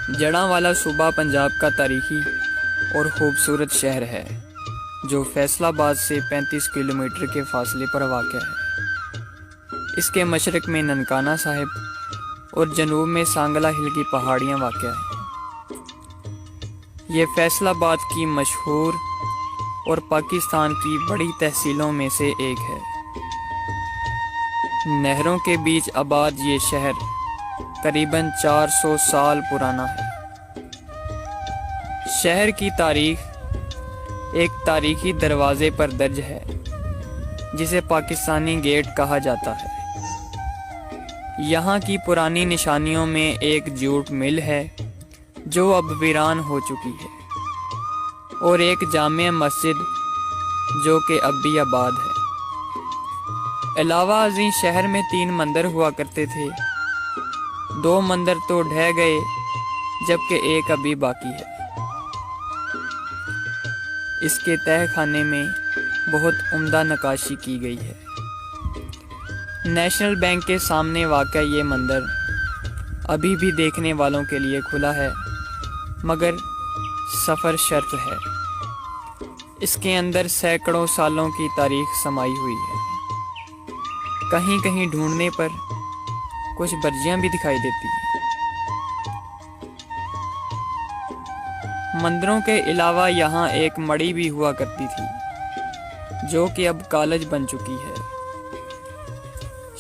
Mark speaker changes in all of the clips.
Speaker 1: جڑاں صوبہ پنجاب کا تاریخی اور خوبصورت شہر ہے جو فیصل آباد سے 35 کلومیٹر کے فاصلے پر واقع ہے۔ اس کے مشرق میں ننکانہ صاحب اور جنوب میں سانگلہ ہل کی پہاڑیاں واقع ہیں۔ یہ فیصل آباد کی مشہور اور پاکستان کی بڑی تحصیلوں میں سے ایک ہے۔ نہروں کے بیچ آباد یہ شہر تقریباً 400 سال پرانا ہے۔ شہر کی تاریخ ایک تاریخی دروازے پر درج ہے جسے پاکستانی گیٹ کہا جاتا ہے۔ یہاں کی پرانی نشانیوں میں ایک جوٹ مل ہے جو اب ویران ہو چکی ہے، اور ایک جامع مسجد جو کہ اب بھی آباد ہے۔ علاوہ ازیں شہر میں 3 مندر ہوا کرتے تھے۔ 2 مندر تو ڈھہ گئے جبکہ ایک ابھی باقی ہے۔ اس کے تہہ خانے میں بہت عمدہ نقاشی کی گئی ہے۔ نیشنل بینک کے سامنے واقع یہ مندر ابھی بھی دیکھنے والوں کے لیے کھلا ہے، مگر سفر شرط ہے۔ اس کے اندر سینکڑوں سالوں کی تاریخ سمائی ہوئی ہے۔ کہیں کہیں ڈھونڈنے پر کچھ برجیاں بھی دکھائی دیتی ہیں۔ مندروں کے علاوہ یہاں ایک مڑی بھی ہوا کرتی تھی جو کہ اب کالج بن چکی ہے۔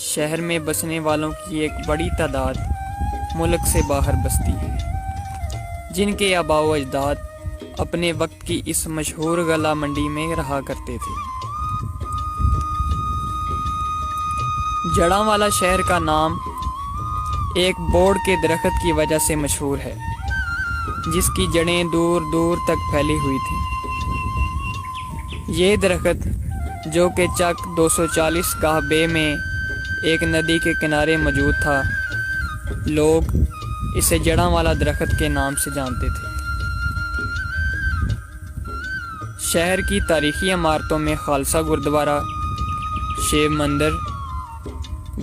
Speaker 1: شہر میں بسنے والوں کی ایک بڑی تعداد ملک سے باہر بستی ہے، جن کے آباء و اجداد اپنے وقت کی اس مشہور گلا منڈی میں رہا کرتے تھے۔ جڑاں والا شہر کا نام ایک بوڑ کے درخت کی وجہ سے مشہور ہے جس کی جڑیں دور دور تک پھیلی ہوئی تھیں۔ یہ درخت جو کہ چک 240 گاہ بے میں ایک ندی کے کنارے موجود تھا، لوگ اسے جڑاں والا درخت کے نام سے جانتے تھے۔ شہر کی تاریخی عمارتوں میں خالصہ گردوارہ، شیو مندر،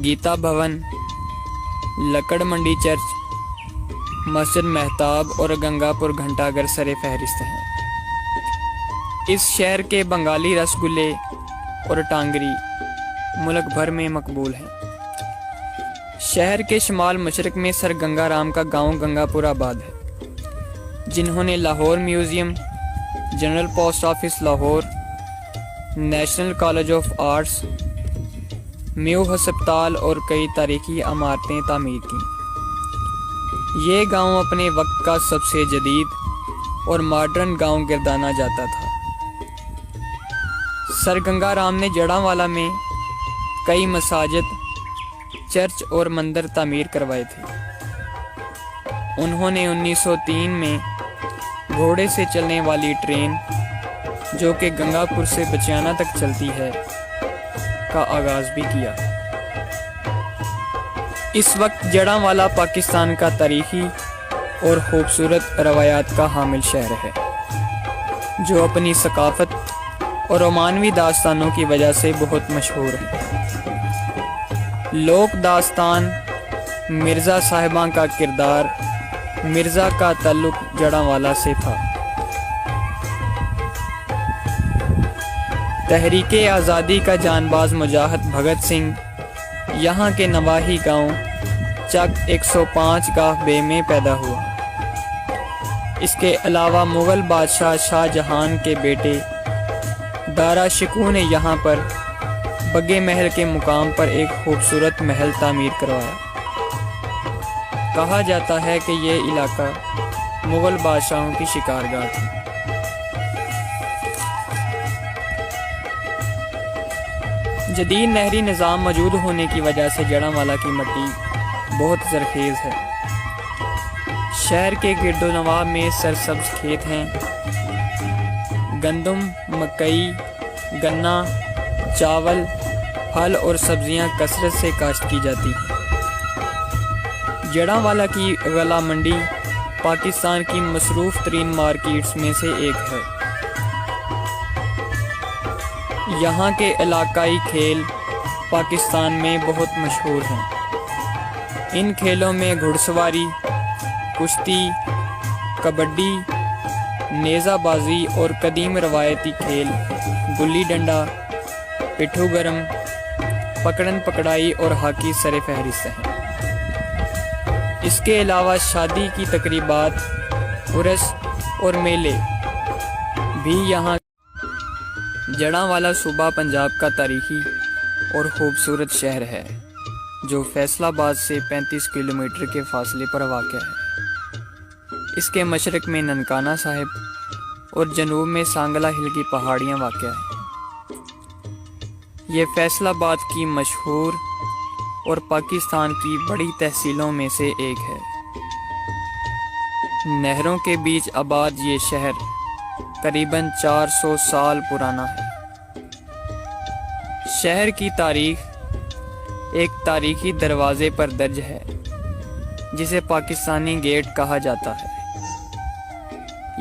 Speaker 1: گیتا بھون، لکڑ منڈی چرچ، مسجد مہتاب اور گنگا پور گھنٹہ گھر سر فہرست ہیں۔ اس شہر کے بنگالی رس گلے اور ٹانگری ملک بھر میں مقبول ہیں۔ شہر کے شمال مشرق میں سر گنگا رام کا گاؤں گنگا پور آباد ہے، جنہوں نے Lahore museum, general post office Lahore, national college of arts, Mayo ہسپتال اور کئی تاریخی عمارتیں تعمیر کیں۔ یہ گاؤں اپنے وقت کا سب سے جدید اور ماڈرن گاؤں گردانا جاتا تھا۔ سر گنگا رام نے جڑاں والا میں کئی مساجد، چرچ اور مندر تعمیر کروائے تھے۔ انہوں نے 1903 میں گھوڑے سے چلنے والی ٹرین جو کہ گنگا پور سے بچیانہ تک چلتی ہے کا آغاز بھی کیا۔ اس وقت جڑاں والا پاکستان کا تاریخی اور خوبصورت روایات کا حامل شہر ہے جو اپنی ثقافت اور رومانوی داستانوں کی وجہ سے بہت مشہور ہے۔ لوک داستان مرزا صاحباں کا کردار مرزا کا تعلق جڑاں والا سے تھا۔ تحریک آزادی کا جان باز مجاہد بھگت سنگھ یہاں کے نواحی گاؤں چک 105 گاہ بے میں پیدا ہوا۔ اس کے علاوہ مغل بادشاہ شاہ جہان کے بیٹے دارا شکوہ نے یہاں پر بگے محل کے مقام پر ایک خوبصورت محل تعمیر کروایا۔ کہا جاتا ہے کہ یہ علاقہ مغل بادشاہوں کی شکارگاہ تھی۔ جدید نہری نظام موجود ہونے کی وجہ سے جڑاں والا کی مٹی بہت زرخیز ہے۔ شہر کے گرد و نواح میں سرسبز کھیت ہیں۔ گندم، مکئی، گنا، چاول، پھل اور سبزیاں کثرت سے کاشت کی جاتی ہیں۔ جڑاں والا کی غلہ منڈی پاکستان کی مصروف ترین مارکیٹس میں سے ایک ہے۔ یہاں کے علاقائی کھیل پاکستان میں بہت مشہور ہیں۔ ان کھیلوں میں گھڑ سواری، کشتی، کبڈی، نیزہ بازی اور قدیم روایتی کھیل گلی ڈنڈا، پٹھو گرم، پکڑن پکڑائی اور ہاکی سر فہرست ہیں۔ اس کے علاوہ شادی کی تقریبات، عرس اور میلے بھی یہاں۔ جڑاں صوبہ پنجاب کا تاریخی اور خوبصورت شہر ہے جو فیصل آباد سے 35 کلومیٹر کے فاصلے پر واقع ہے۔ اس کے مشرق میں ننکانہ صاحب اور جنوب میں سانگلہ ہل کی پہاڑیاں واقع ہیں۔ یہ فیصل آباد کی مشہور اور پاکستان کی بڑی تحصیلوں میں سے ایک ہے۔ نہروں کے بیچ آباد یہ شہر قریباً 400 سال پرانا ہے۔ شہر کی تاریخ ایک تاریخی دروازے پر درج ہے جسے پاکستانی گیٹ کہا جاتا ہے۔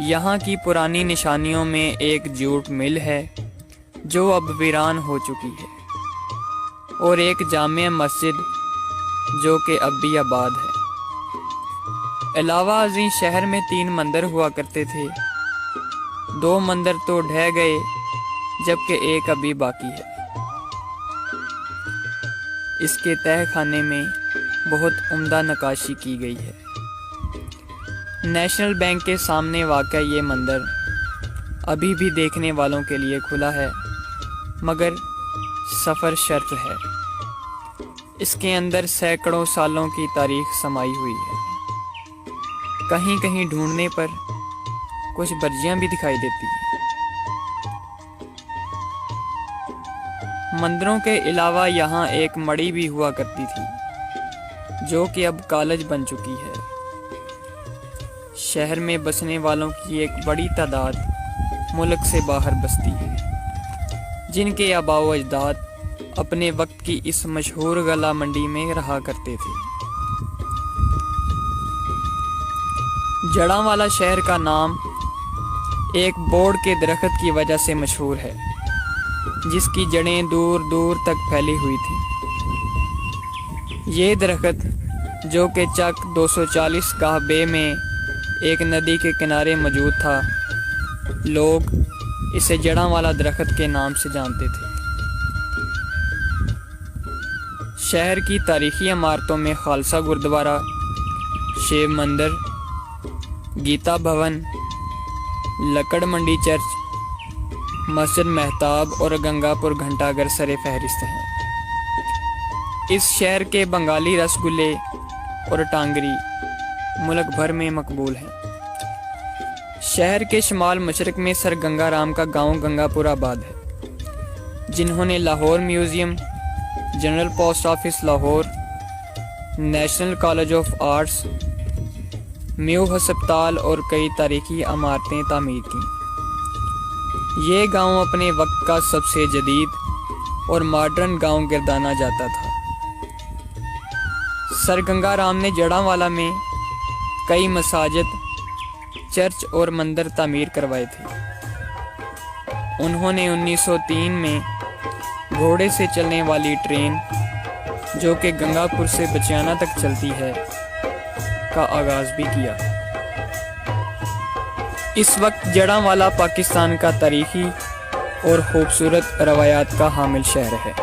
Speaker 1: یہاں کی پرانی نشانیوں میں ایک جوٹ مل ہے جو اب ویران ہو چکی ہے، اور ایک جامع مسجد جو کہ اب بھی آباد ہے۔ علاوہ ازیں شہر میں 3 مندر ہوا کرتے تھے۔ 2 مندر تو ڈھہ گئے جبکہ ایک ابھی باقی ہے۔ اس کے تہہ خانے میں بہت عمدہ نقاشی کی گئی ہے۔ نیشنل بینک کے سامنے واقع یہ مندر ابھی بھی دیکھنے والوں کے لیے کھلا ہے، مگر سفر شرط ہے۔ اس کے اندر سینکڑوں سالوں کی تاریخ سمائی ہوئی ہے۔ کہیں کہیں ڈھونڈنے پر کچھ برجیاں بھی دکھائی دیتی ہیں۔ مندروں کے علاوہ یہاں ایک مڑی بھی ہوا کرتی تھی جو کہ اب کالج بن چکی ہے۔ شہر میں بسنے والوں کی ایک بڑی تعداد ملک سے باہر بستی ہے، جن کے آباء و اجداد اپنے وقت کی اس مشہور گلا منڈی میں رہا کرتے تھے۔ جڑاں والا شہر کا نام ایک بوڑ کے درخت کی وجہ سے مشہور ہے جس کی جڑیں دور دور تک پھیلی ہوئی تھیں۔ یہ درخت جو کہ چک 240 گاہ بے میں ایک ندی کے کنارے موجود تھا، لوگ اسے جڑاں والا درخت کے نام سے جانتے تھے۔ شہر کی تاریخی عمارتوں میں خالصہ گردوارہ، شیو مندر، گیتا بھون، لکڑ منڈی چرچ، مسجد مہتاب اور گنگا پور گھنٹا گھر سر فہرست ہیں۔ اس شہر کے بنگالی رس گلے اور ٹانگری ملک بھر میں مقبول ہیں۔ شہر کے شمال مشرق میں سر گنگا رام کا گاؤں گنگا پور آباد ہے، جنہوں نے Lahore museum, general post office Lahore, national college of arts, Mayo ہسپتال اور کئی تاریخی عمارتیں تعمیر کیں۔ یہ گاؤں اپنے وقت کا سب سے جدید اور ماڈرن گاؤں گردانا جاتا تھا۔ سر گنگا رام نے جڑاں والا میں کئی مساجد، چرچ اور مندر تعمیر کروائے تھے۔ انہوں نے 1903 میں گھوڑے سے چلنے والی ٹرین جو کہ گنگا پور سے بچیانہ تک چلتی ہے کا آغاز بھی کیا۔ اس وقت جڑاں والا پاکستان کا تاریخی اور خوبصورت روایات کا حامل شہر ہے،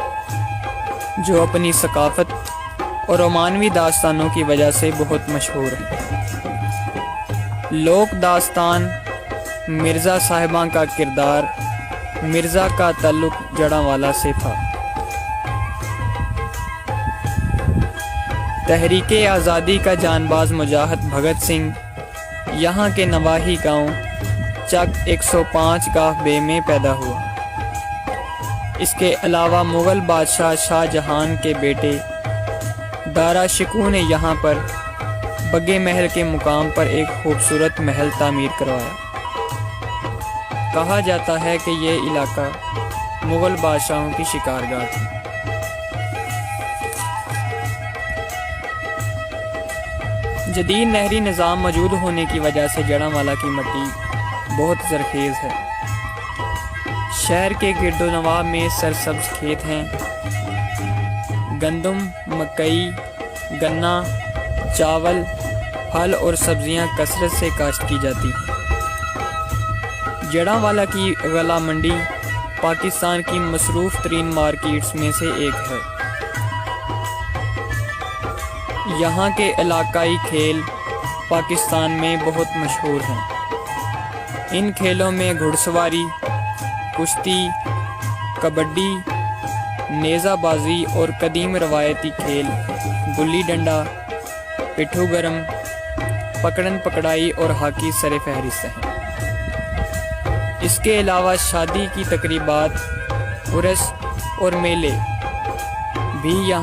Speaker 1: جو اپنی ثقافت اور رومانوی داستانوں کی وجہ سے بہت مشہور ہے۔ لوک داستان مرزا صاحباں کا کردار مرزا کا تعلق جڑاں والا سے تھا۔ تحریک آزادی کا جانباز مجاہد بھگت سنگھ یہاں کے نواحی گاؤں چک 105 گاہ بے میں پیدا ہوا۔ اس کے علاوہ مغل بادشاہ شاہ جہان کے بیٹے دارا شکوہ نے یہاں پر بگے محل کے مقام پر ایک خوبصورت محل تعمیر کروایا۔ کہا جاتا ہے کہ یہ علاقہ مغل بادشاہوں کی شکارگاہ تھی۔ جدید نہری نظام موجود ہونے کی وجہ سے جڑاں والا کی مٹی بہت زرخیز ہے۔ شہر کے گرد و نواح میں سرسبز کھیت ہیں۔ گندم، مکئی، گنا، چاول، پھل اور سبزیاں کثرت سے کاشت کی جاتی ہیں۔ جڑاں کی غلہ منڈی پاکستان کی مصروف ترین مارکیٹس میں سے ایک ہے۔ یہاں کے علاقائی کھیل پاکستان میں بہت مشہور ہیں۔ ان کھیلوں میں گھڑ سواری، کشتی، کبڈی، نیزہ بازی اور قدیم روایتی کھیل گلی ڈنڈا، پٹھو گرم، پکڑن پکڑائی اور ہاکی سر فہرست ہیں۔ اس کے علاوہ شادی کی تقریبات، عرس اور میلے بھی یہاں